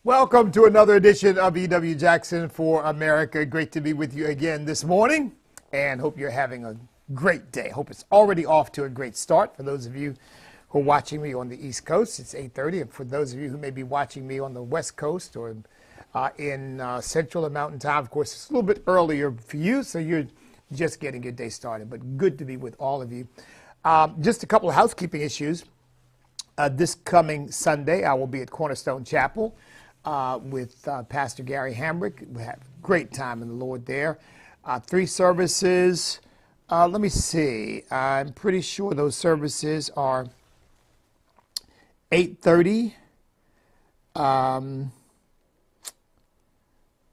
Welcome to another edition of E.W. Jackson for America. Great to be with you again this morning, and hope you're having a great day. Hope it's already off to a great start. For those of you who are watching me on the East Coast, it's 8:30, and for those of you who may be watching me on the West Coast or in Central and Mountain Time, of course, it's a little bit earlier for you, so you're just getting your day started, but good to be with all of you. Just a couple of housekeeping issues. This coming Sunday, I will be at Cornerstone Chapel with Pastor Gary Hamrick. We have a great time in the Lord there. 3 services. Let me see. I'm pretty sure those services are 8:30.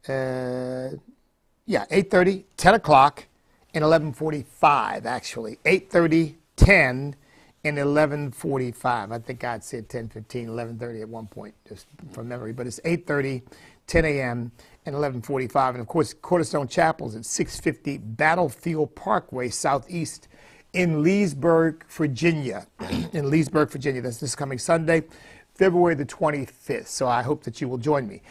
8:30, 10 o'clock, and 11:45, actually. 8:30, 10, and 11:45. I think I'd said 10:15, 11:30 at one point, just from memory. But it's 8:30, 10 a.m., and 11:45. And, of course, Cornerstone Chapel is at 650 Battlefield Parkway, Southeast in Leesburg, Virginia. In Leesburg, Virginia. That's this coming Sunday, February the 25th. So I hope that you will join me.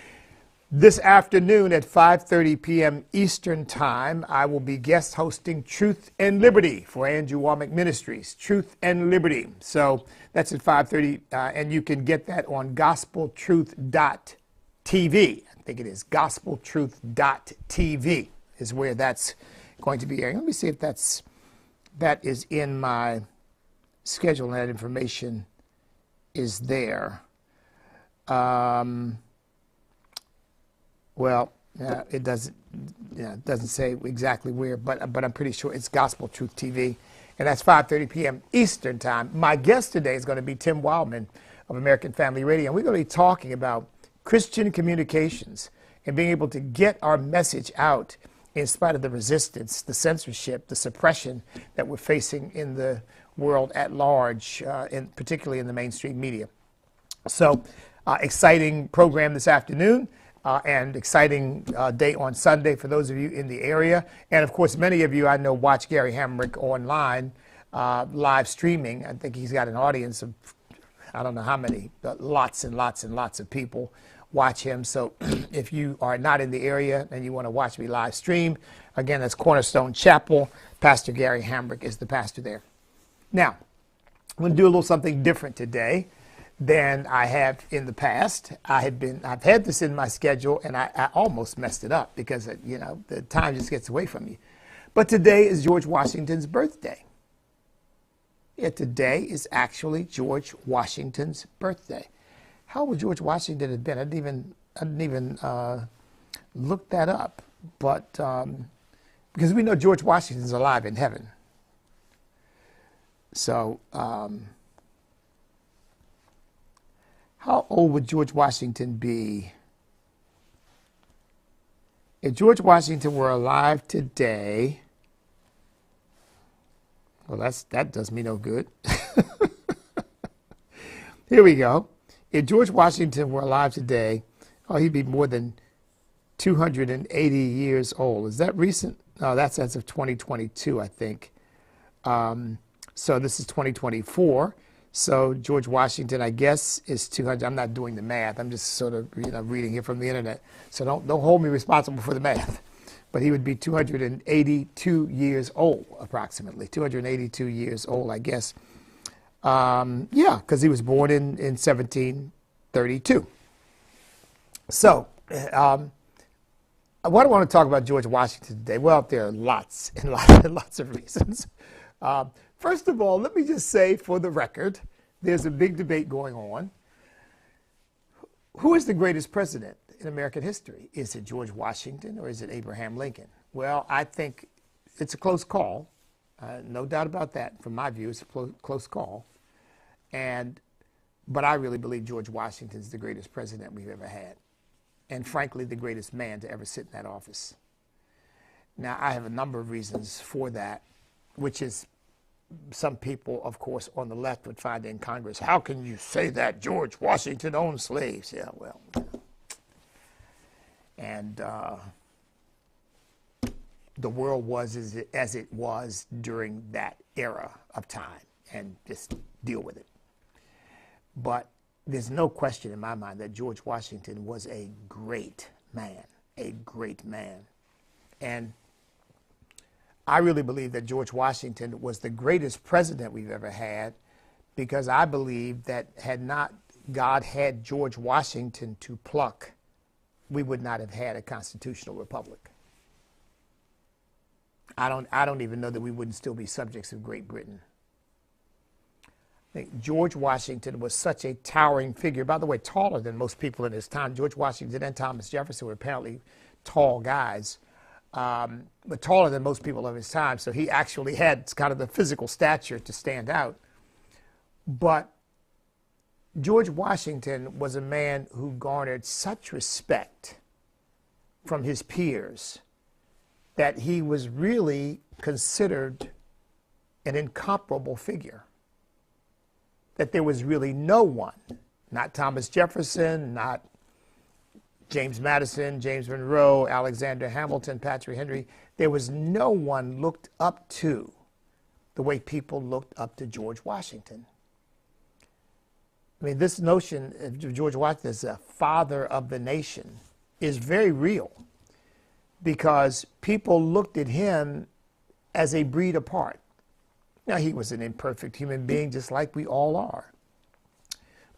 This afternoon at 5:30 p.m. Eastern Time, I will be guest hosting Truth and Liberty for Andrew Womack Ministries. Truth and Liberty. So that's at 5:30, and you can get that on gospeltruth.tv. I think it is gospeltruth.tv is where that's going to be airing. Let me see if that is in my schedule, and that information is there. Well, it doesn't say exactly where, but I'm pretty sure it's Gospel Truth TV, and that's 5:30 p.m. Eastern Time. My guest today is going to be Tim Wildman of American Family Radio, and we're going to be talking about Christian communications and being able to get our message out in spite of the resistance, the censorship, the suppression that we're facing in the world at large, particularly in the mainstream media. So, exciting program this afternoon. And exciting day on Sunday for those of you in the area. And, of course, many of you I know watch Gary Hamrick online, live streaming. I think he's got an audience of, I don't know how many, but lots and lots and lots of people watch him. So if you are not in the area and you want to watch me live stream, again, that's Cornerstone Chapel. Pastor Gary Hamrick is the pastor there. Now, I'm going to do a little something different today than I have in the past. I've had this in my schedule, and I almost messed it up because, the time just gets away from you. But today is George Washington's birthday. Yeah, today is actually George Washington's birthday. How old George Washington had been? I didn't even look that up, but because we know George Washington's alive in heaven. So, how old would George Washington be? If George Washington were alive today, well, that does me no good. Here we go. If George Washington were alive today, he'd be more than 280 years old. Is that recent? No, that's as of 2022, I think. So this is 2024. So George Washington, I guess, is 200. I'm not doing the math. I'm just sort of reading here from the internet. So don't hold me responsible for the math. But he would be 282 years old, approximately. 282 years old, I guess. Yeah, because he was born in 1732. So what I want to talk about George Washington today, well, there are lots and lots and lots of reasons. First of all, let me just say for the record, there's a big debate going on. Who is the greatest president in American history? Is it George Washington or is it Abraham Lincoln? Well, I think it's a close call. No doubt about that. From my view, it's a close call. But I really believe George Washington is the greatest president we've ever had. and frankly, the greatest man to ever sit in that office. Now, I have a number of reasons for that, which is some people, of course, on the left would find in Congress, how can you say that George Washington owned slaves? Yeah, well, and the world was as it was during that era of time, and just deal with it. But there's no question in my mind that George Washington was a great man, a great man. And I really believe that George Washington was the greatest president we've ever had, because I believe that had not God had George Washington to pluck, we would not have had a constitutional republic. I don't even know that we wouldn't still be subjects of Great Britain. I think George Washington was such a towering figure. By the way, taller than most people in his time. George Washington and Thomas Jefferson were apparently tall guys, but taller than most people of his time. So he actually had kind of the physical stature to stand out. But George Washington was a man who garnered such respect from his peers that he was really considered an incomparable figure. That there was really no one, not Thomas Jefferson, not James Madison, James Monroe, Alexander Hamilton, Patrick Henry, there was no one looked up to the way people looked up to George Washington. I mean, this notion of George Washington as a father of the nation is very real, because people looked at him as a breed apart. Now, he was an imperfect human being, just like we all are.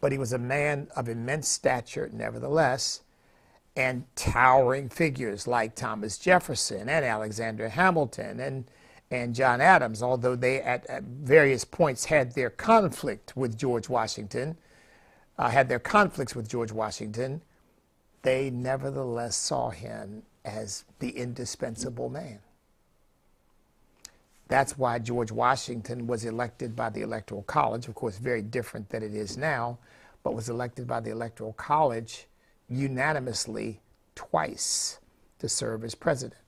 But he was a man of immense stature, nevertheless, and towering figures like Thomas Jefferson and Alexander Hamilton and John Adams, although they at various points had their conflict with George Washington, they nevertheless saw him as the indispensable man. That's why George Washington was elected by the Electoral College, of course, very different than it is now, but was elected by the Electoral College unanimously twice to serve as president,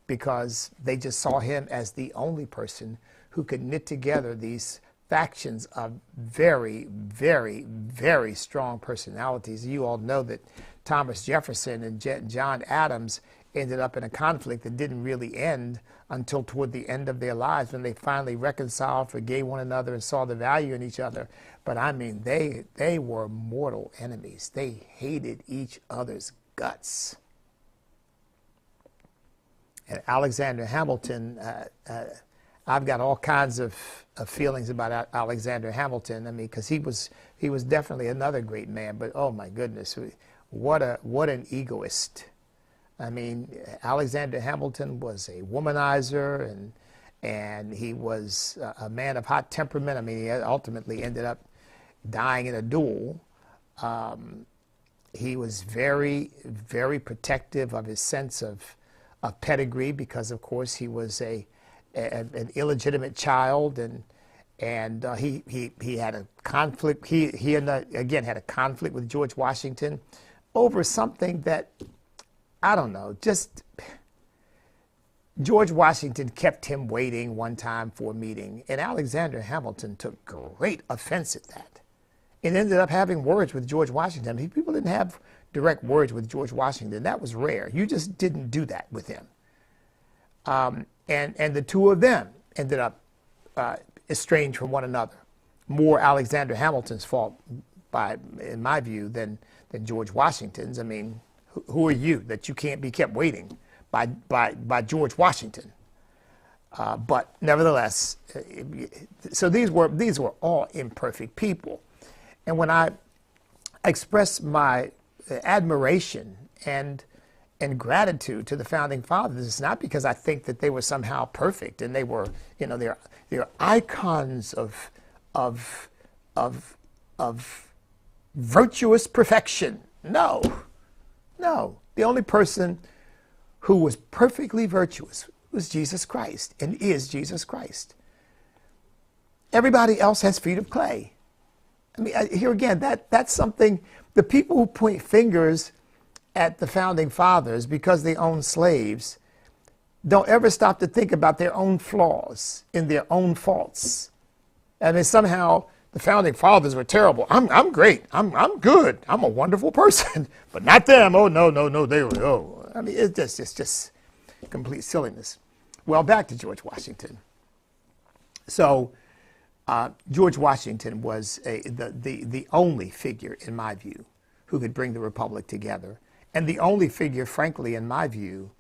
because they just saw him as the only person who could knit together these factions of very, very, very strong personalities. You all know that Thomas Jefferson and John Adams ended up in a conflict that didn't really end until toward the end of their lives, when they finally reconciled, forgave one another, and saw the value in each other. But I mean, they were mortal enemies. They hated each other's guts. And Alexander Hamilton, I've got all kinds of feelings about Alexander Hamilton. I mean, because he was definitely another great man. But oh my goodness, what an egoist. I mean, Alexander Hamilton was a womanizer, and he was a man of hot temperament. I mean, he ultimately ended up dying in a duel. He was very, very protective of his sense of pedigree, because, of course, he was an illegitimate child, and he had a conflict. He again had a conflict with George Washington over something that, I don't know, just George Washington kept him waiting one time for a meeting, and Alexander Hamilton took great offense at that and ended up having words with George Washington. I mean, people didn't have direct words with George Washington. That was rare. You just didn't do that with him. And the two of them ended up estranged from one another. More Alexander Hamilton's fault, in my view, than George Washington's. I mean, who are you that you can't be kept waiting by George Washington? But nevertheless, so these were all imperfect people. And when I express my admiration and gratitude to the founding fathers, it's not because I think that they were somehow perfect and they were, they're icons of virtuous perfection. No. The only person who was perfectly virtuous was Jesus Christ, and is Jesus Christ. Everybody else has feet of clay. I mean, here again, that's something the people who point fingers at the founding fathers because they own slaves don't ever stop to think about their own flaws and their own faults. I mean, somehow the founding fathers were terrible. I'm great. I'm good. I'm a wonderful person, but not them. Oh no, they were. Oh, I mean, it's just complete silliness. Well, back to George Washington. So George Washington was the only figure, in my view, who could bring the republic together, and the only figure, frankly, in my view,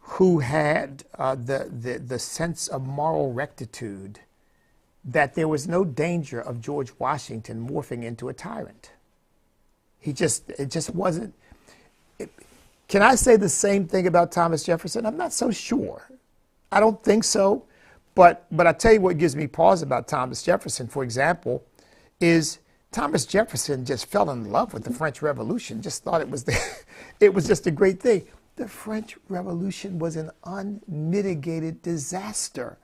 who had the sense of moral rectitude that there was no danger of George Washington morphing into a tyrant. It just wasn't. Can I say the same thing about Thomas Jefferson? I'm not so sure. I don't think so. But I tell you what gives me pause about Thomas Jefferson, for example, is Thomas Jefferson just fell in love with the French Revolution, just thought it was it was just a great thing. The French Revolution was an unmitigated disaster.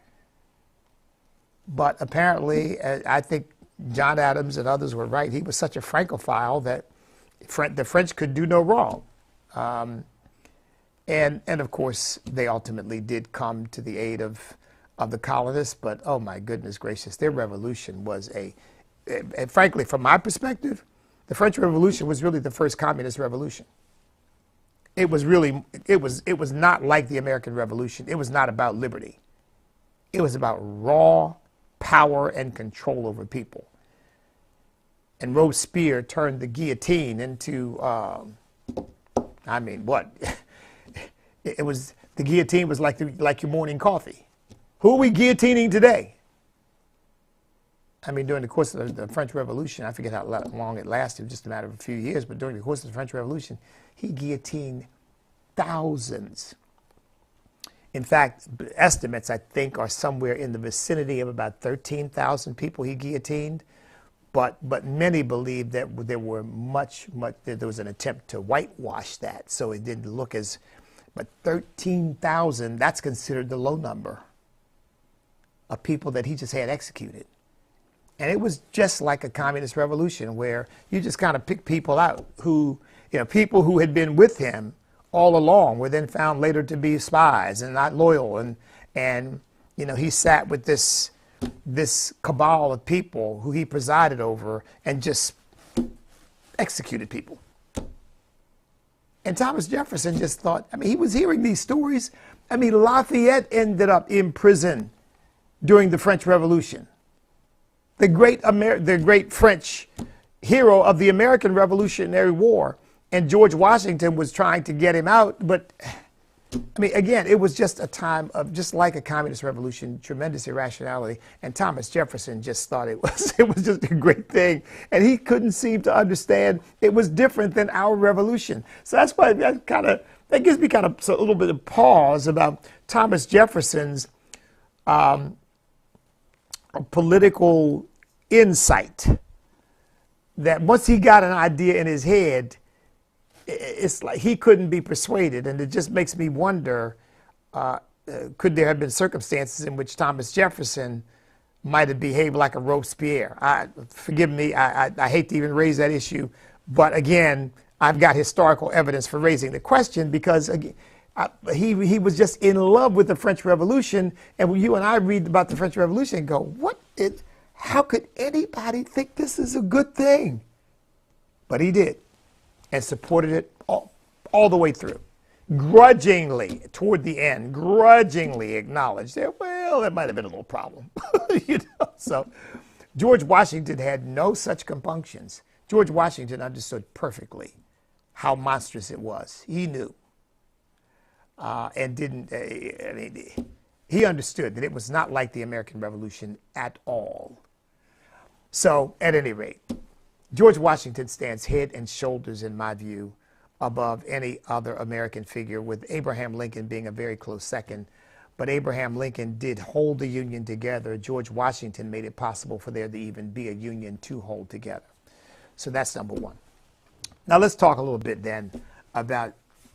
But apparently, I think John Adams and others were right. He was such a Francophile that the French could do no wrong. And of course, they ultimately did come to the aid of the colonists. But oh my goodness gracious, their revolution was and frankly, from my perspective, the French Revolution was really the first communist revolution. It was not like the American Revolution. It was not about liberty. It was about raw power and control over people. And Robespierre turned the guillotine into, I mean, what? The guillotine was like your morning coffee. Who are we guillotining today? I mean, during the course of the French Revolution, I forget how long it lasted, just a matter of a few years, but during the course of the French Revolution, he guillotined thousands. In fact, estimates, I think, are somewhere in the vicinity of about 13,000 people he guillotined. But many believe that there were that there was an attempt to whitewash that, so it didn't look as. But 13,000, that's considered the low number of people that he just had executed. And it was just like a communist revolution where you just kind of pick people out who, people who had been with him all along were then found later to be spies and not loyal. And he sat with this cabal of people who he presided over and just executed people. And Thomas Jefferson just thought, he was hearing these stories. Lafayette ended up in prison during the French Revolution. The great French hero of the American Revolutionary War. And George Washington was trying to get him out. But, again, it was just a time of, just like a communist revolution, tremendous irrationality. And Thomas Jefferson just thought it was just a great thing. And he couldn't seem to understand it was different than our revolution. So that's why that gives me kind of a little bit of pause about Thomas Jefferson's political insight. That once he got an idea in his head, it's like he couldn't be persuaded, and it just makes me wonder, could there have been circumstances in which Thomas Jefferson might have behaved like a Robespierre? Forgive me, I hate to even raise that issue, but again, I've got historical evidence for raising the question because again, he was just in love with the French Revolution, and when you and I read about the French Revolution and go, how could anybody think this is a good thing? But he did. And supported it all the way through. Grudgingly, toward the end, grudgingly acknowledged that, that might have been a little problem. So George Washington had no such compunctions. George Washington understood perfectly how monstrous it was. He knew. And didn't, he understood that it was not like the American Revolution at all. So, at any rate, George Washington stands head and shoulders, in my view, above any other American figure, with Abraham Lincoln being a very close second. But Abraham Lincoln did hold the Union together. George Washington made it possible for there to even be a Union to hold together. So that's number one. Now let's talk a little bit then about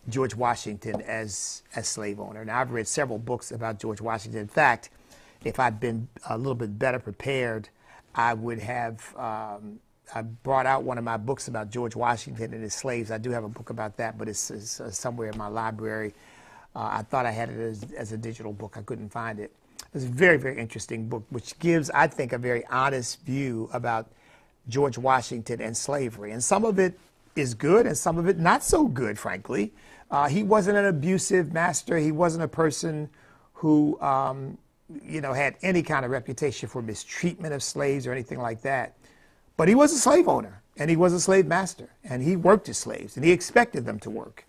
George Washington as slave owner. Now I've read several books about George Washington. In fact, if I'd been a little bit better prepared, I would have I brought out one of my books about George Washington and his slaves. I do have a book about that, but it's somewhere in my library. I thought I had it as a digital book. I couldn't find it. It's a very, very interesting book, which gives, I think, a very honest view about George Washington and slavery. And some of it is good and some of it not so good, frankly. He wasn't an abusive master. He wasn't a person who, had any kind of reputation for mistreatment of slaves or anything like that. But he was a slave owner and he was a slave master and he worked his slaves and he expected them to work.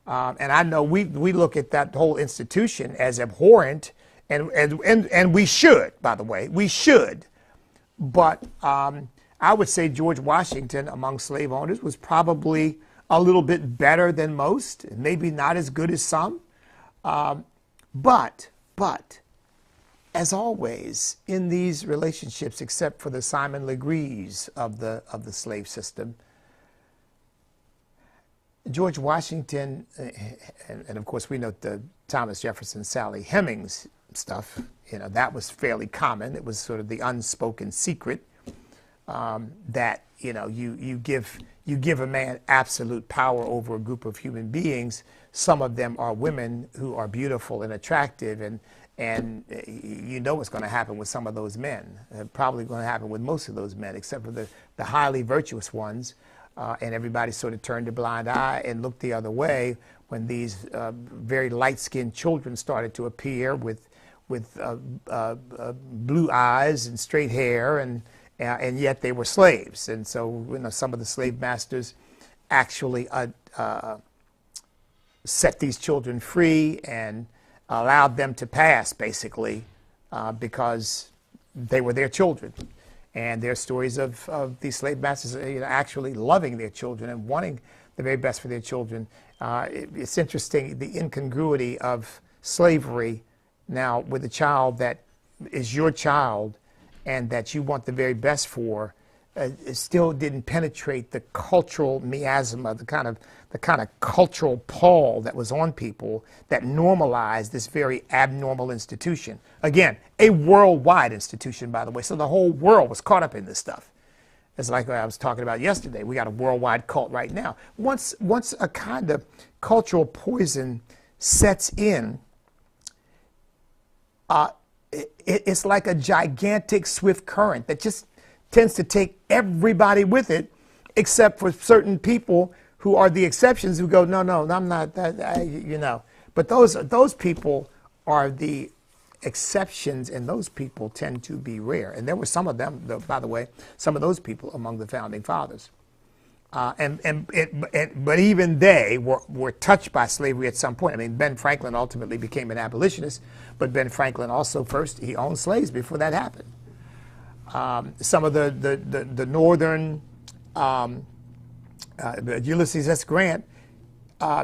And I know we look at that whole institution as abhorrent, and we should, by the way, we should. But I would say George Washington among slave owners was probably a little bit better than most, maybe not as good as some. But as always in these relationships, except for the Simon Legrees of the slave system, George Washington, and of course we know the Thomas Jefferson, Sally Hemings stuff, that was fairly common. It was sort of the unspoken secret that, you give a man absolute power over a group of human beings. Some of them are women who are beautiful and attractive, and you know what's going to happen with some of those men. Probably going to happen with most of those men, except for the highly virtuous ones. And everybody sort of turned a blind eye and looked the other way when these very light-skinned children started to appear with blue eyes and straight hair, and yet they were slaves. And so some of the slave masters actually set these children free and allowed them to pass, basically, because they were their children. And there are stories of these slave masters actually loving their children and wanting the very best for their children. It's interesting, the incongruity of slavery now with a child that is your child and that you want the very best for. It still didn't penetrate the cultural miasma, the kind of cultural pall that was on people that normalized this very abnormal institution. Again, a worldwide institution, by the way. So the whole world was caught up in this stuff. It's like I was talking about yesterday. We got a worldwide cult right now. Once a kind of cultural poison sets in, it's like a gigantic swift current that just tends to take everybody with it, except for certain people who are the exceptions who go, no, I'm not that, But those people are the exceptions, and those people tend to be rare. And there were some of them, by the way, some of those people among the founding fathers. But even they were touched by slavery at some point. I mean, Ben Franklin ultimately became an abolitionist, but Ben Franklin also he owned slaves before that happened. Some of the northern Ulysses S. Grant,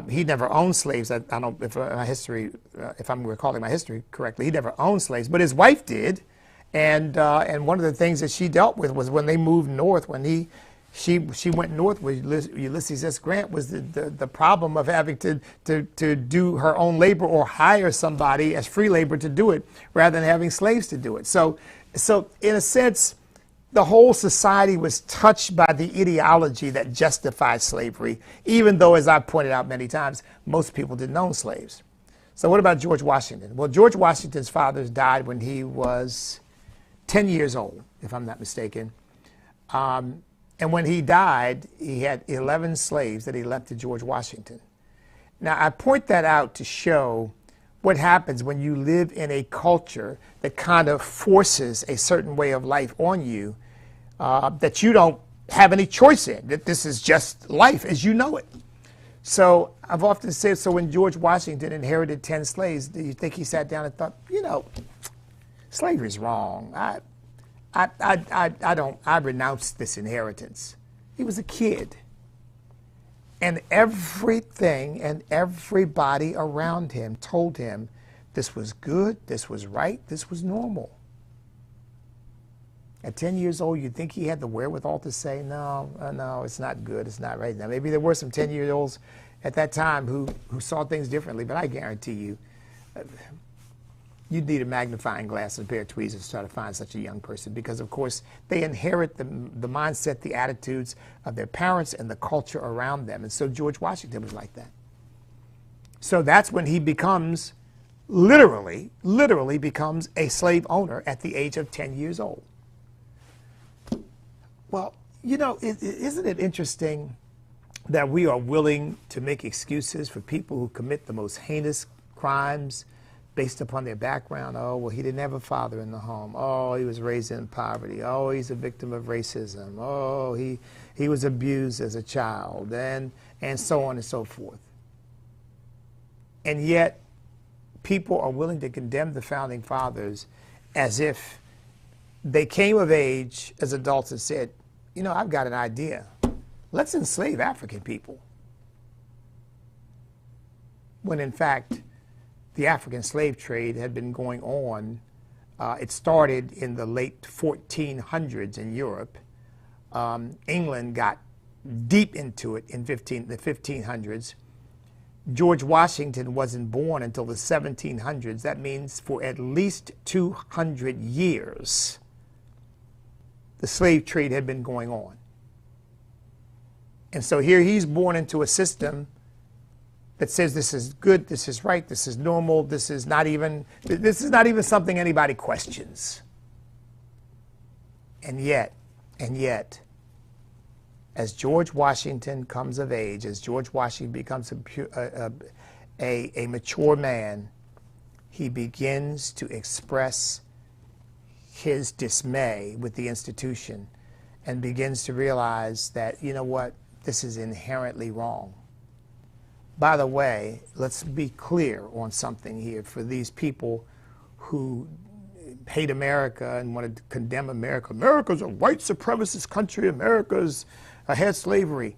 he never owned slaves. I don't if I'm recalling my history correctly, he never owned slaves, but his wife did, and one of the things that she dealt with was when they moved north. When she went north with Ulysses S. Grant, was the problem of having to do her own labor or hire somebody as free labor to do it rather than having slaves to do it. So in a sense, the whole society was touched by the ideology that justified slavery, even though, as I've pointed out many times, most people didn't own slaves. So what about George Washington? Well, George Washington's father died when he was 10 years old, if I'm not mistaken. And when he died, he had 11 slaves that he left to George Washington. Now, I point that out to show what happens when you live in a culture that kind of forces a certain way of life on you that you don't have any choice in, that this is just life as you know it. So I've often said, so when George Washington inherited 10 slaves, do you think he sat down and thought, slavery is wrong. I renounce this inheritance. He was a kid. And everything and everybody around him told him this was good, this was right, this was normal. At 10 years old, you'd think he had the wherewithal to say, no, it's not good, it's not right. Now, maybe there were some 10-year-olds at that time who saw things differently, but I guarantee you, you'd need a magnifying glass and a pair of tweezers to try to find such a young person, because, of course, they inherit the mindset, the attitudes of their parents and the culture around them. And so George Washington was like that. So that's when he becomes, literally becomes a slave owner at the age of 10 years old. Well, you know, isn't it interesting that we are willing to make excuses for people who commit the most heinous crimes based upon their background? Oh, well, he didn't have a father in the home. Oh, he was raised in poverty. Oh, he's a victim of racism. Oh, he was abused as a child, and so on and so forth. And yet, people are willing to condemn the Founding Fathers as if they came of age as adults and said, you know, I've got an idea. Let's enslave African people. When in fact, the African slave trade had been going on. It started in the late 1400s in Europe. England got deep into it in the 1500s. George Washington wasn't born until the 1700s. That means for at least 200 years, the slave trade had been going on. And so here he's born into a system that says this is good, this is right, this is normal, this is not even something anybody questions. And yet, as George Washington comes of age, as George Washington becomes a mature man, he begins to express his dismay with the institution and begins to realize that, you know what, this is inherently wrong. By the way, let's be clear on something here for these people who hate America and want to condemn America. America's a white supremacist country. America's had slavery.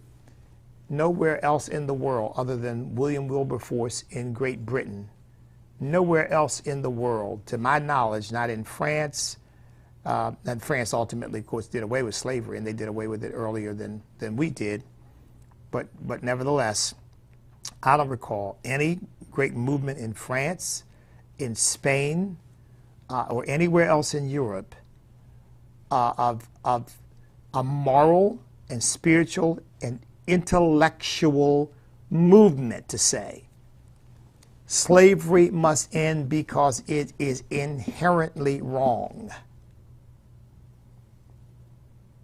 Nowhere else in the world other than William Wilberforce in Great Britain, nowhere else in the world, to my knowledge, not in France, and France ultimately, of course, did away with slavery, and they did away with it earlier than we did. But nevertheless, I don't recall any great movement in France, in Spain, or anywhere else in Europe of a moral and spiritual and intellectual movement to say slavery must end because it is inherently wrong.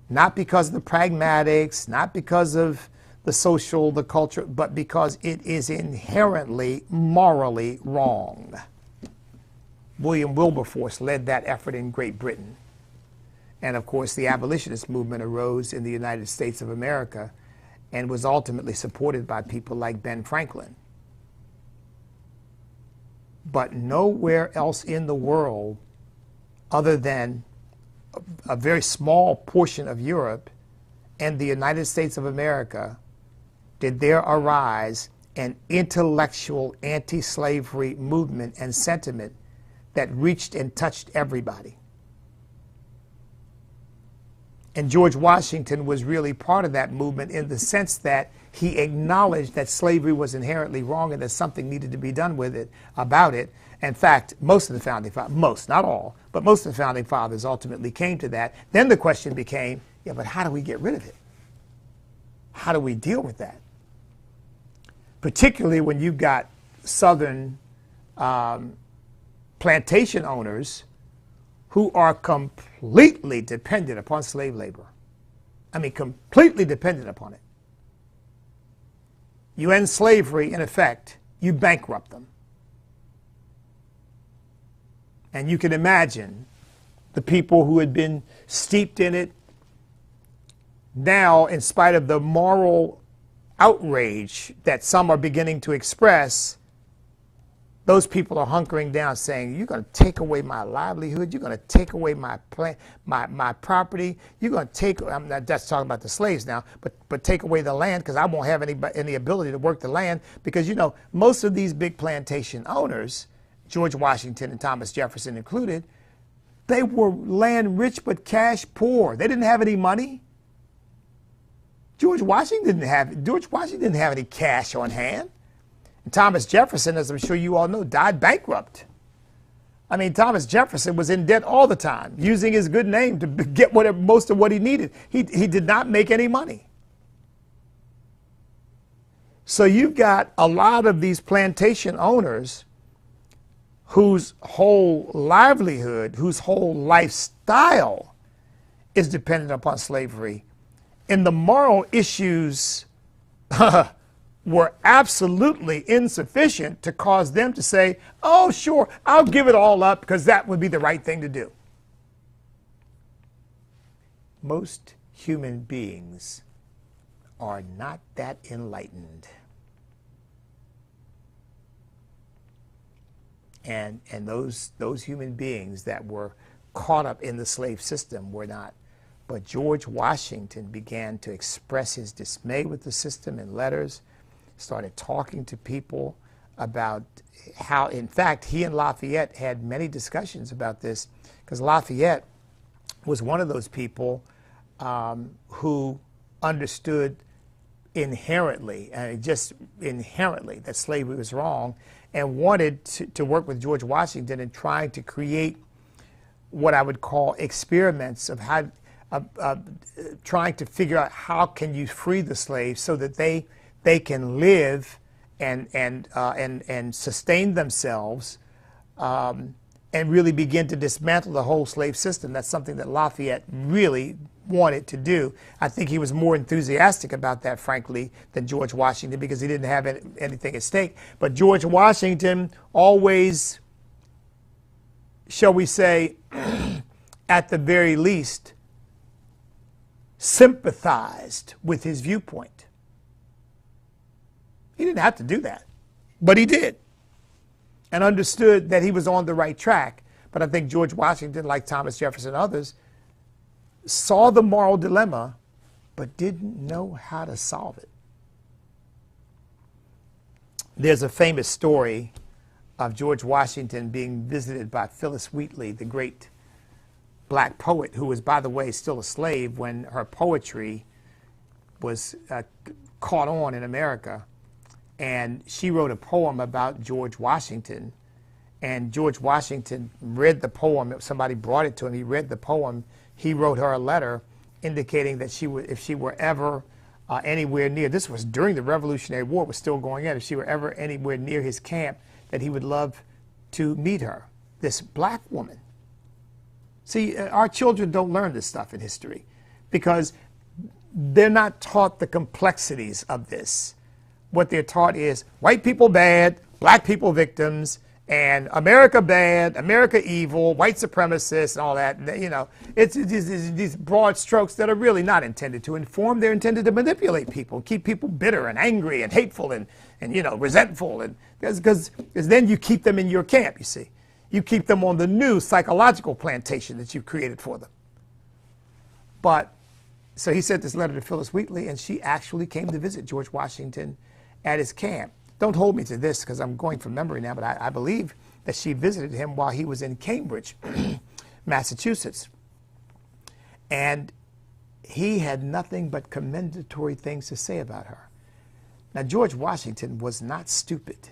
Not because of the pragmatics, not because of the social, the culture, but because it is inherently morally wrong. William Wilberforce led that effort in Great Britain. And of course, the abolitionist movement arose in the United States of America and was ultimately supported by people like Ben Franklin. But nowhere else in the world, other than a very small portion of Europe and the United States of America, did there arise an intellectual anti-slavery movement and sentiment that reached and touched everybody. And George Washington was really part of that movement in the sense that he acknowledged that slavery was inherently wrong and that something needed to be done with it, about it. In fact, most of the founding fathers, most, not all, but most of the founding fathers ultimately came to that. Then the question became, yeah, but how do we get rid of it? How do we deal with that? Particularly when you've got Southern plantation owners who are completely dependent upon slave labor. I mean, completely dependent upon it. You end slavery, in effect, you bankrupt them. And you can imagine the people who had been steeped in it now, in spite of the moral outrage that some are beginning to express, those people are hunkering down saying, you're going to take away my livelihood, you're going to take away my property, you're going to take, I'm not just talking about the slaves now, but take away the land because I won't have any ability to work the land, because, you know, most of these big plantation owners, George Washington and Thomas Jefferson included, they were land rich but cash poor. They didn't have any money. George Washington didn't have any cash on hand. And Thomas Jefferson, as I'm sure you all know, died bankrupt. I mean, Thomas Jefferson was in debt all the time, using his good name to get most of what he needed. He did not make any money. So you've got a lot of these plantation owners whose whole livelihood, whose whole lifestyle is dependent upon slavery. And the moral issues were absolutely insufficient to cause them to say, oh, sure, I'll give it all up because that would be the right thing to do. Most human beings are not that enlightened. And those human beings that were caught up in the slave system were not. But George Washington began to express his dismay with the system in letters, started talking to people about how, in fact, he and Lafayette had many discussions about this, because Lafayette was one of those people who understood inherently, just inherently, that slavery was wrong, and wanted to work with George Washington in trying to create what I would call experiments of how, trying to figure out how can you free the slaves so that they can live and sustain themselves, and really begin to dismantle the whole slave system. That's something that Lafayette really wanted to do. I think he was more enthusiastic about that, frankly, than George Washington, because he didn't have anything at stake. But George Washington always, shall we say, at the very least, sympathized with his viewpoint. He didn't have to do that, but he did, and understood that he was on the right track. But I think George Washington, like Thomas Jefferson and others, saw the moral dilemma, but didn't know how to solve it. There's a famous story of George Washington being visited by Phyllis Wheatley, the great black poet, who was, by the way, still a slave when her poetry was caught on in America. And she wrote a poem about George Washington. And George Washington read the poem. Somebody brought it to him. He read the poem. He wrote her a letter indicating that if she were ever anywhere near, this was during the Revolutionary War, was still going on, if she were ever anywhere near his camp, that he would love to meet her, this black woman. See, our children don't learn this stuff in history because they're not taught the complexities of this. What they're taught is white people bad, black people victims, and America bad, America evil, white supremacists, and all that. You know, it's these broad strokes that are really not intended to inform. They're intended to manipulate people, keep people bitter and angry and hateful and you know, resentful, and because then you keep them in your camp. You see, you keep them on the new psychological plantation that you've created for them. But so he sent this letter to Phyllis Wheatley, and she actually came to visit George Washington at his camp. Don't hold me to this because I'm going from memory now, but I believe that she visited him while he was in Cambridge, Massachusetts. And he had nothing but commendatory things to say about her. Now, George Washington was not stupid.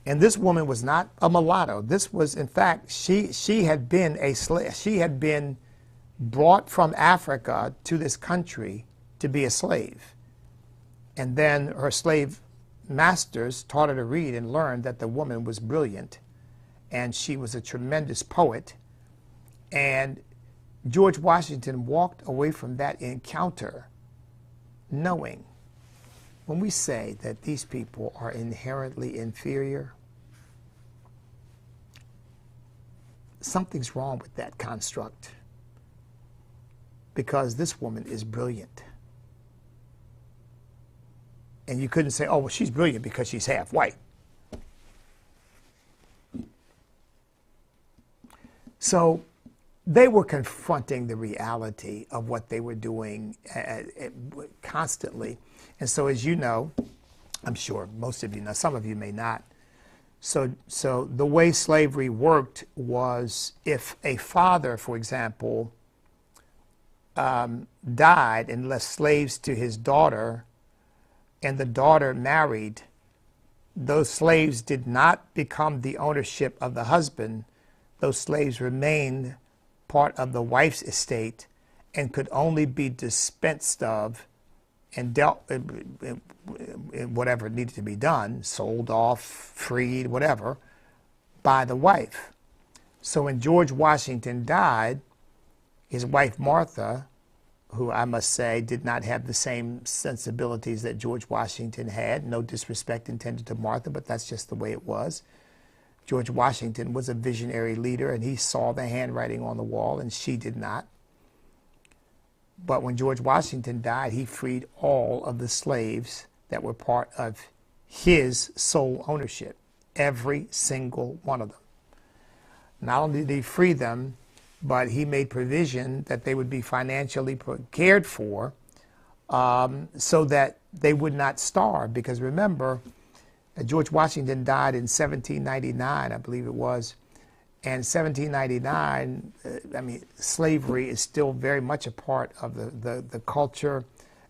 And this woman was not a mulatto. This was, in fact, she had been a slave. She had been brought from Africa to this country to be a slave. And then her slave masters taught her to read and learned that the woman was brilliant and she was a tremendous poet. And George Washington walked away from that encounter knowing, when we say that these people are inherently inferior, something's wrong with that construct, because this woman is brilliant. And you couldn't say, oh, well, she's brilliant because she's half white. So they were confronting the reality of what they were doing constantly. And so, as you know, I'm sure most of you know, some of you may not. So the way slavery worked was, if a father, for example, died and left slaves to his daughter, and the daughter married those slaves did not become the ownership of the husband. Those slaves remained part of the wife's estate and could only be dispensed of and dealt whatever needed to be done, sold off, freed, whatever, by the wife. So when George Washington died, his wife Martha, who I must say did not have the same sensibilities that George Washington had, no disrespect intended to Martha, but that's just the way it was. George Washington was a visionary leader, and he saw the handwriting on the wall, and she did not. But when George Washington died, he freed all of the slaves that were part of his sole ownership, every single one of them. Not only did he free them, but he made provision that they would be financially cared for so that they would not starve. Because remember, George Washington died in 1799, I believe it was. And 1799, I mean, slavery is still very much a part of the culture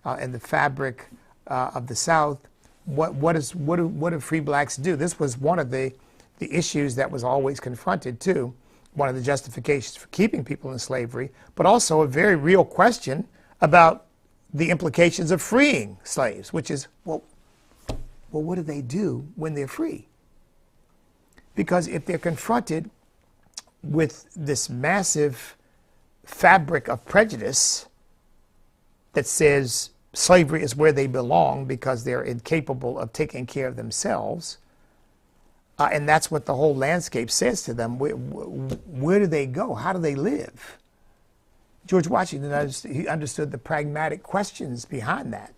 and the fabric of the South. What do free blacks do? This was one of the issues that was always confronted too, one of the justifications for keeping people in slavery, but also a very real question about the implications of freeing slaves, which is, well, what do they do when they're free? Because if they're confronted with this massive fabric of prejudice that says slavery is where they belong because they're incapable of taking care of themselves, and that's what the whole landscape says to them, where do they go? How do they live? George Washington, he understood the pragmatic questions behind that.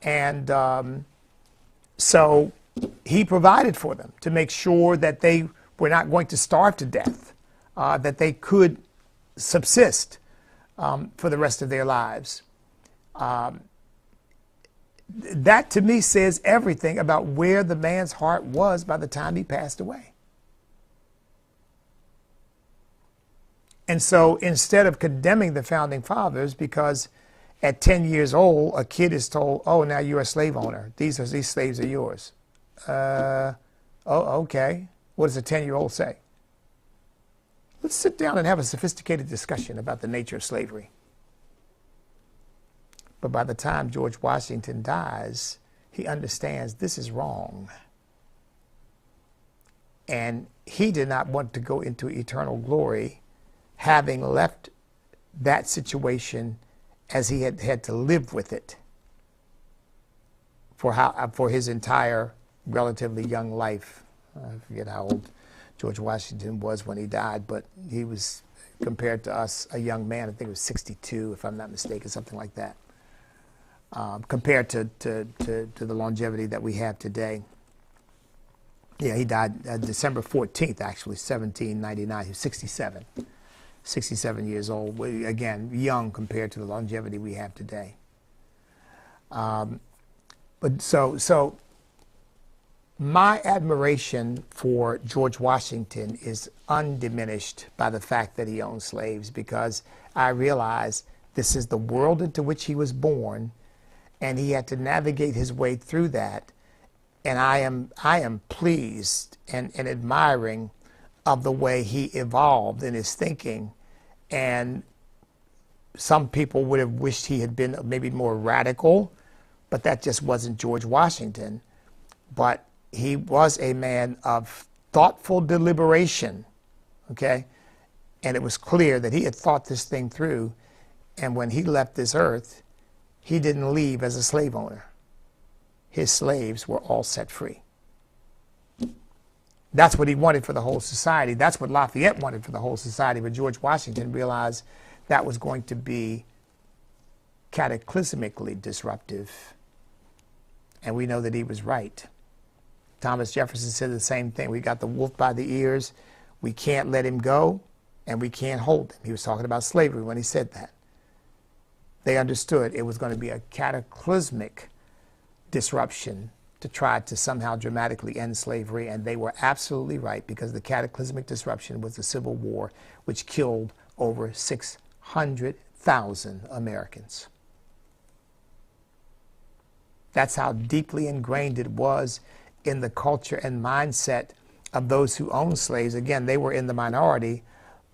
And so he provided for them to make sure that they were not going to starve to death, that they could subsist for the rest of their lives. That to me says everything about where the man's heart was by the time he passed away. And so instead of condemning the founding fathers because at 10 years old a kid is told, oh, now you're a slave owner, these slaves are yours. Oh, okay. What does a 10-year-old say? Let's sit down and have a sophisticated discussion about the nature of slavery. But by the time George Washington dies, he understands this is wrong. And he did not want to go into eternal glory having left that situation as he had to live with it for his entire relatively young life. I forget how old George Washington was when he died, but he was, compared to us, a young man. I think it was 62, if I'm not mistaken, something like that. Compared to the longevity that we have today. Yeah, he died December 14th, actually, 1799. He was 67 years old. Again, young compared to the longevity we have today. But so my admiration for George Washington is undiminished by the fact that he owned slaves, because I realize this is the world into which he was born, and he had to navigate his way through that. And I am pleased and admiring of the way he evolved in his thinking. And some people would have wished he had been maybe more radical, but that just wasn't George Washington. But he was a man of thoughtful deliberation, okay? And it was clear that he had thought this thing through. And when he left this earth, he didn't leave as a slave owner. His slaves were all set free. That's what he wanted for the whole society. That's what Lafayette wanted for the whole society. But George Washington realized that was going to be cataclysmically disruptive. And we know that he was right. Thomas Jefferson said the same thing. We got the wolf by the ears. We can't let him go, and we can't hold him. He was talking about slavery when he said that. They understood it was going to be a cataclysmic disruption to try to somehow dramatically end slavery, and they were absolutely right, because the cataclysmic disruption was the Civil War, which killed over 600,000 Americans. That's how deeply ingrained it was in the culture and mindset of those who owned slaves. Again, they were in the minority,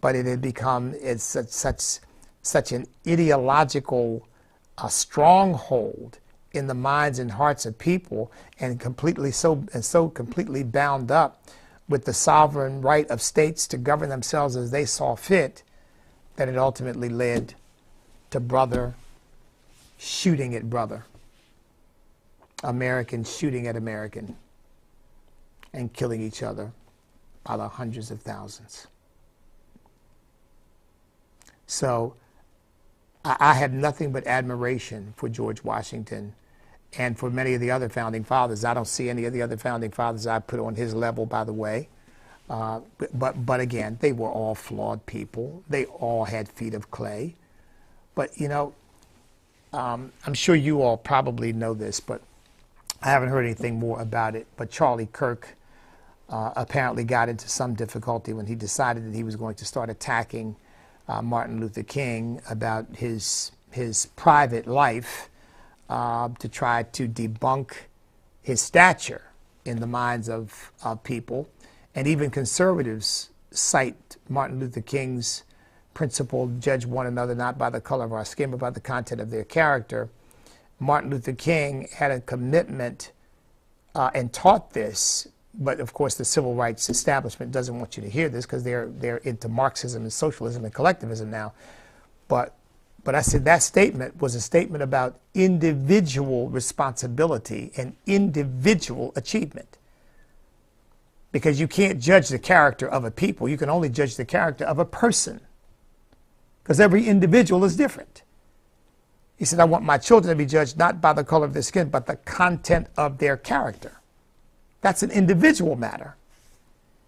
but it had become such an ideological stronghold in the minds and hearts of people, and so completely bound up with the sovereign right of states to govern themselves as they saw fit, that it ultimately led to brother shooting at brother, American shooting at American, and killing each other by the hundreds of thousands. So I have nothing but admiration for George Washington and for many of the other founding fathers. I don't see any of the other founding fathers I put on his level, by the way. But again, they were all flawed people. They all had feet of clay. But, you know, I'm sure you all probably know this, but I haven't heard anything more about it. But Charlie Kirk apparently got into some difficulty when he decided that he was going to start attacking Martin Luther King about his private life, to try to debunk his stature in the minds of people. And even conservatives cite Martin Luther King's principle, judge one another not by the color of our skin, but by the content of their character. Martin Luther King had a commitment and taught this, but of course the civil rights establishment doesn't want you to hear this because they're into Marxism and socialism and collectivism now. But I said that statement was a statement about individual responsibility and individual achievement. Because you can't judge the character of a people. You can only judge the character of a person. Because every individual is different. He said, I want my children to be judged not by the color of their skin, but the content of their character. That's an individual matter.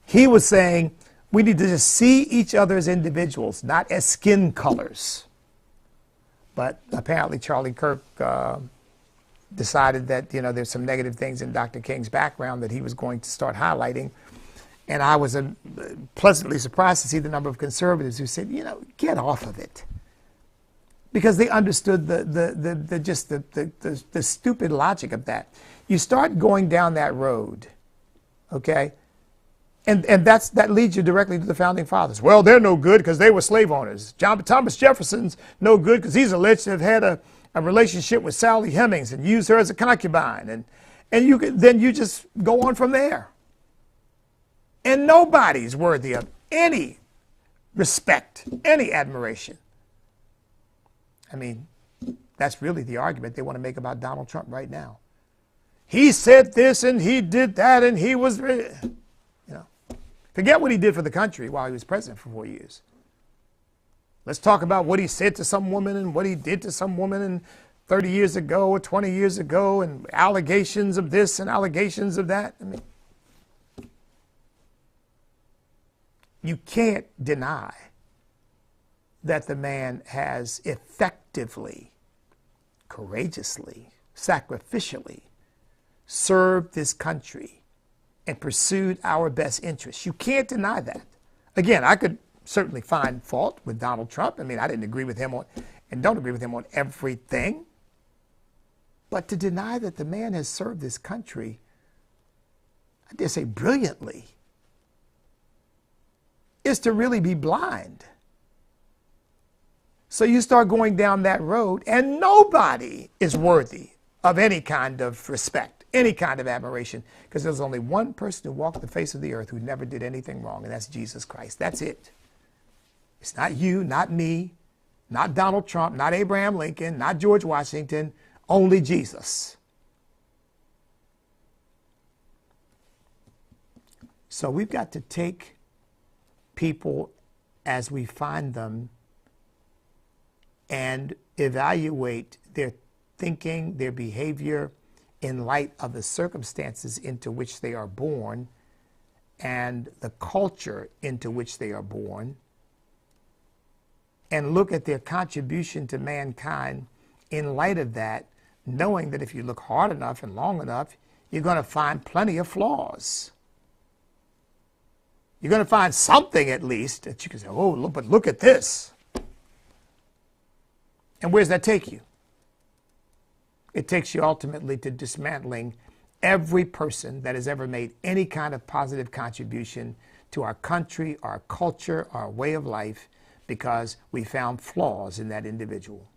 He was saying we need to just see each other as individuals, not as skin colors. But apparently Charlie Kirk decided that, you know, there's some negative things in Dr. King's background that he was going to start highlighting. And I was pleasantly surprised to see the number of conservatives who said, you know, get off of it. Because they understood the stupid logic of that. You start going down that road, okay? And that leads you directly to the founding fathers. Well, they're no good because they were slave owners. Thomas Jefferson's no good because he's alleged to have had a relationship with Sally Hemings and used her as a concubine. And then you just go on from there. And nobody's worthy of any respect, any admiration. I mean, that's really the argument they want to make about Donald Trump right now. He said this and he did that and he was... Forget what he did for the country while he was president for 4 years. Let's talk about what he said to some woman and what he did to some woman and 30 years ago or 20 years ago and allegations of this and allegations of that. I mean, you can't deny that the man has effectively, courageously, sacrificially served this country and pursued our best interests. You can't deny that. Again, I could certainly find fault with Donald Trump. I mean, I didn't agree with him on, and don't agree with him on everything. But to deny that the man has served this country, I dare say brilliantly, is to really be blind. So you start going down that road, and nobody is worthy of any kind of respect, any kind of admiration, because there's only one person who walked the face of the earth who never did anything wrong, and that's Jesus Christ. That's it. It's not you, not me, not Donald Trump, not Abraham Lincoln, not George Washington, only Jesus. So we've got to take people as we find them and evaluate their thinking, their behavior, in light of the circumstances into which they are born and the culture into which they are born, and look at their contribution to mankind in light of that, knowing that if you look hard enough and long enough, you're going to find plenty of flaws. You're going to find something at least that you can say, oh, look, but look at this. And where does that take you? It takes you ultimately to dismantling every person that has ever made any kind of positive contribution to our country, our culture, our way of life, because we found flaws in that individual.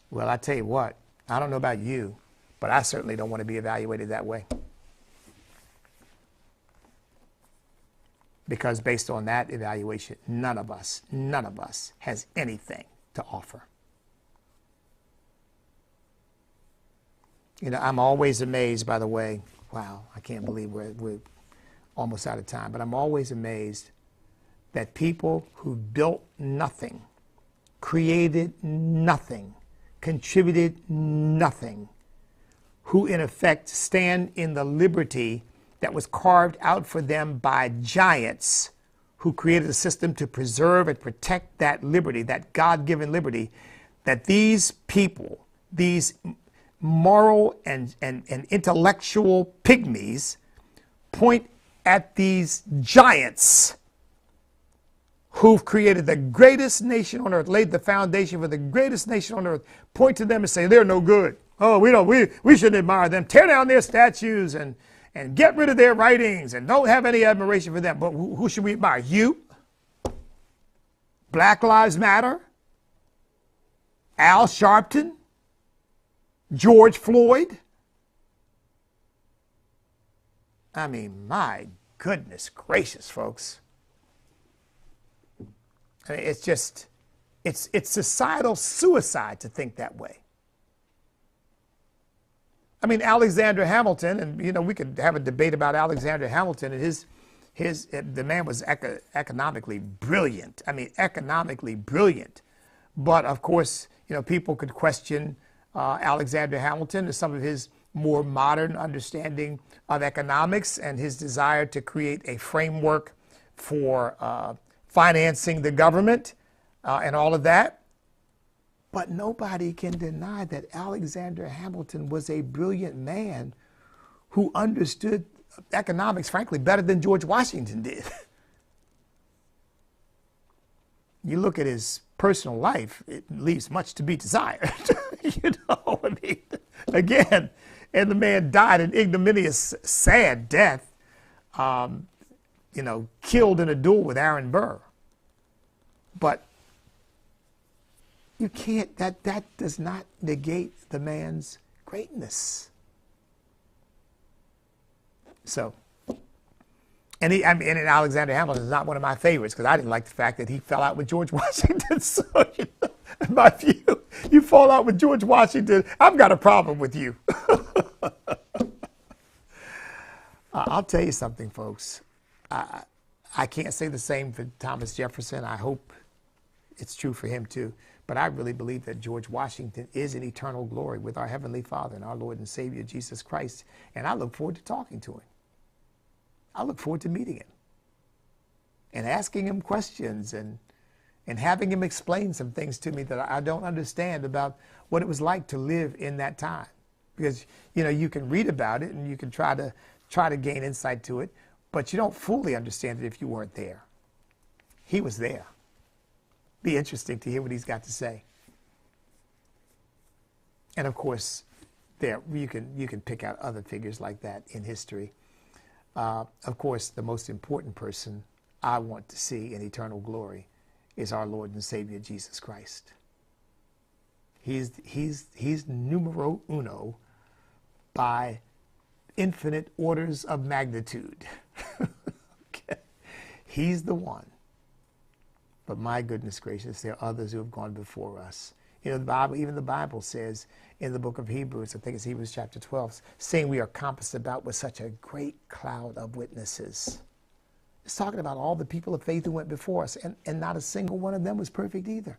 Well, I tell you what, I don't know about you, but I certainly don't want to be evaluated that way. Because based on that evaluation, none of us has anything to offer. You know, I'm always amazed, by the way. Wow, I can't believe we're almost out of time. But I'm always amazed that people who built nothing, created nothing, contributed nothing, who in effect stand in the liberty that was carved out for them by giants who created a system to preserve and protect that liberty, that God-given liberty, that these people, these moral and intellectual pygmies, point at these giants who've created the greatest nation on earth, laid the foundation for the greatest nation on earth, point to them and say, they're no good. Oh, we shouldn't admire them. Tear down their statues and get rid of their writings and don't have any admiration for them. But who should we admire? You? Black Lives Matter? Al Sharpton? George Floyd? I mean, my goodness gracious, folks. I mean, it's just, it's societal suicide to think that way. I mean, Alexander Hamilton, and you know, we could have a debate about Alexander Hamilton and the man was economically brilliant. I mean, economically brilliant. But of course, you know, people could question Alexander Hamilton and some of his more modern understanding of economics and his desire to create a framework for financing the government and all of that. But nobody can deny that Alexander Hamilton was a brilliant man who understood economics, frankly, better than George Washington did. You look at his personal life, it leaves much to be desired. You know, I mean, again, and the man died an ignominious, sad death, you know, killed in a duel with Aaron Burr. But you can't, that does not negate the man's greatness. So, and Alexander Hamilton is not one of my favorites because I didn't like the fact that he fell out with George Washington. So, you know, in my view, you fall out with George Washington, I've got a problem with you. I'll tell you something, folks. I can't say the same for Thomas Jefferson. I hope it's true for him too. But I really believe that George Washington is in eternal glory with our Heavenly Father and our Lord and Savior, Jesus Christ. And I look forward to talking to him. I look forward to meeting him and asking him questions and having him explain some things to me that I don't understand about what it was like to live in that time. Because, you know, you can read about it and you can try to gain insight to it, but you don't fully understand it if you weren't there. He was there. Be interesting to hear what he's got to say. And of course, there you can pick out other figures like that in history. Of course, the most important person I want to see in eternal glory is our Lord and Savior Jesus Christ. He's numero uno by infinite orders of magnitude. Okay. He's the one. But my goodness gracious, there are others who have gone before us. You know, the Bible, even the Bible says in the book of Hebrews, I think it's Hebrews chapter 12, saying we are compassed about with such a great cloud of witnesses. It's talking about all the people of faith who went before us, and not a single one of them was perfect either.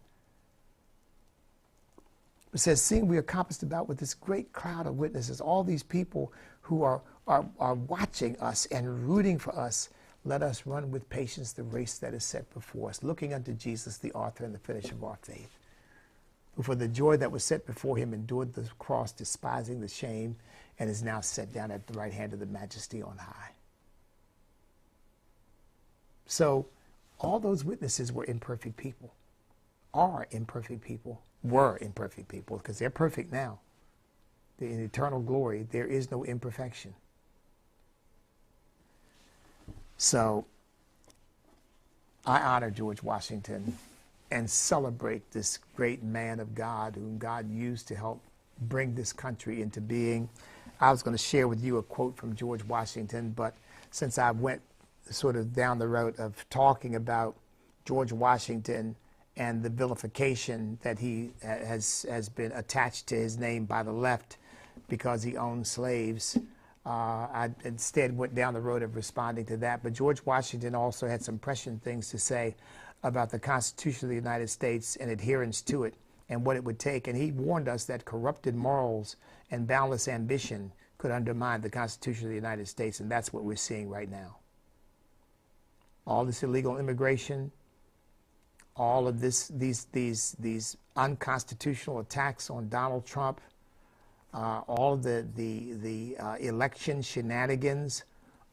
It says, seeing we are compassed about with this great cloud of witnesses, all these people who are watching us and rooting for us, let us run with patience the race that is set before us, looking unto Jesus, the author and the finisher of our faith, who for the joy that was set before him endured the cross, despising the shame, and is now set down at the right hand of the Majesty on high. So all those witnesses were imperfect people, are imperfect people, were imperfect people, because they're perfect now. in eternal glory, there is no imperfection. So I honor George Washington and celebrate this great man of God whom God used to help bring this country into being. I was going to share with you a quote from George Washington, but since I went sort of down the road of talking about George Washington and the vilification that he has been attached to his name by the left because he owned slaves, I instead went down the road of responding to that. But George Washington also had some prescient things to say about the Constitution of the United States and adherence to it and what it would take. And he warned us that corrupted morals and boundless ambition could undermine the Constitution of the United States, and that's what we're seeing right now. All this illegal immigration, all of these unconstitutional attacks on Donald Trump, all of the election shenanigans,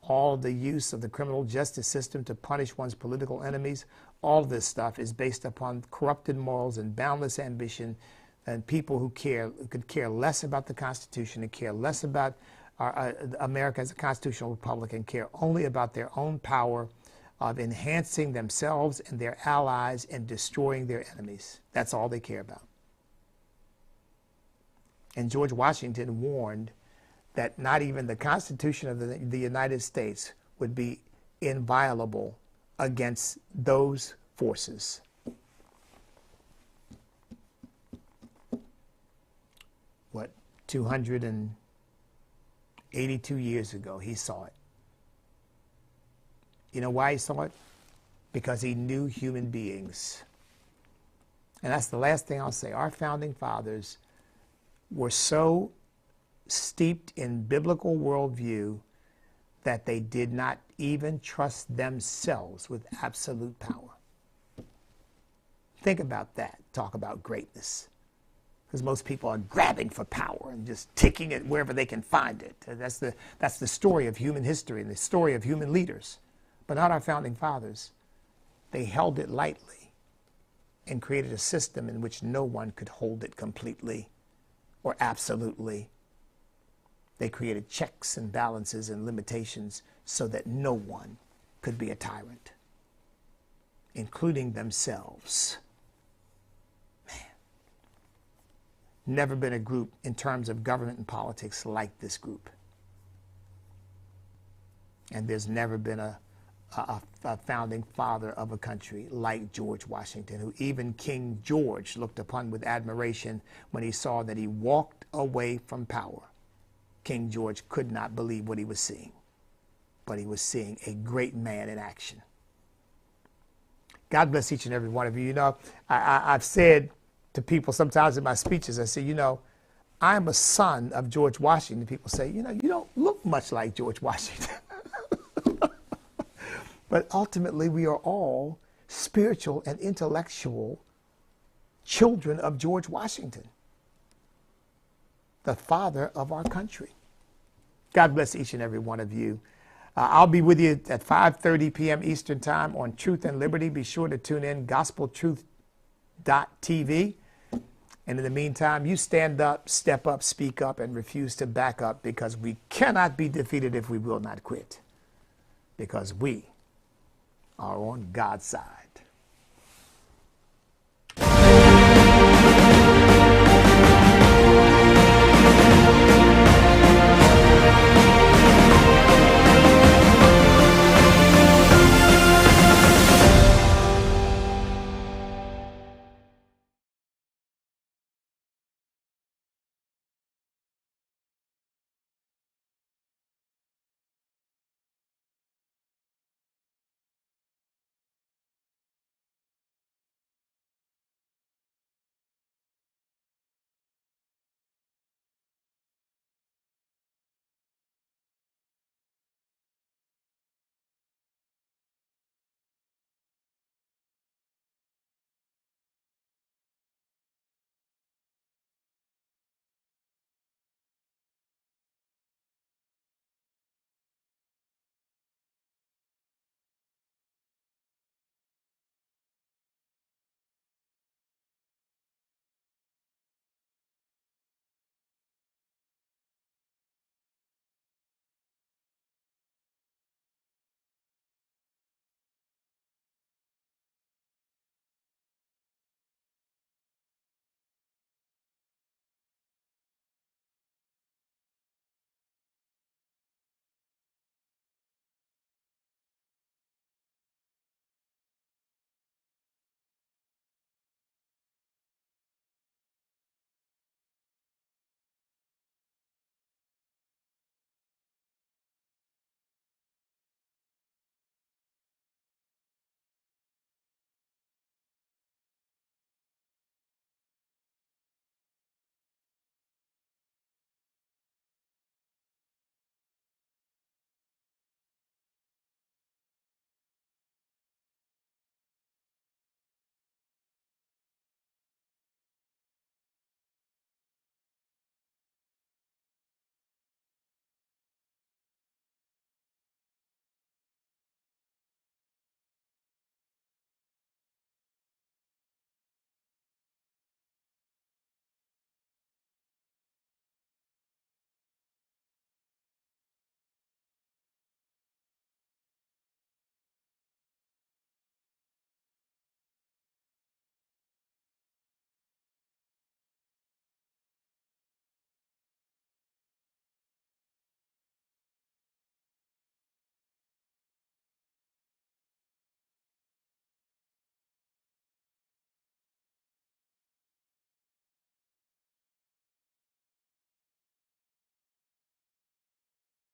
all the use of the criminal justice system to punish one's political enemies, all this stuff is based upon corrupted morals and boundless ambition, and people who could care less about the Constitution and care less about America as a constitutional republic and care only about their own power of enhancing themselves and their allies and destroying their enemies. That's all they care about. And George Washington warned that not even the Constitution of the United States would be inviolable against those forces. What, 282 years ago, he saw it. You know why he saw it? Because he knew human beings. And that's the last thing I'll say. Our founding fathers were so steeped in biblical worldview that they did not even trust themselves with absolute power. Think about that. Talk about greatness. Because most people are grabbing for power and just taking it wherever they can find it. That's the story of human history and the story of human leaders. But not our founding fathers. They held it lightly and created a system in which no one could hold it completely or absolutely. They created checks and balances and limitations so that no one could be a tyrant, including themselves. Man, never been a group in terms of government and politics like this group. And there's never been a founding father of a country like George Washington, who even King George looked upon with admiration when he saw that he walked away from power. King George could not believe what he was seeing, but he was seeing a great man in action. God bless each and every one of you. You know, I've said to people sometimes in my speeches, I say, you know, I'm a son of George Washington. People say, you know, you don't look much like George Washington. But ultimately, we are all spiritual and intellectual children of George Washington, the father of our country. God bless each and every one of you. I'll be with you at 5:30 p.m. Eastern Time on Truth and Liberty. Be sure to tune in, gospeltruth.tv. And in the meantime, you stand up, step up, speak up, and refuse to back up, because we cannot be defeated if we will not quit, because we are on God's side.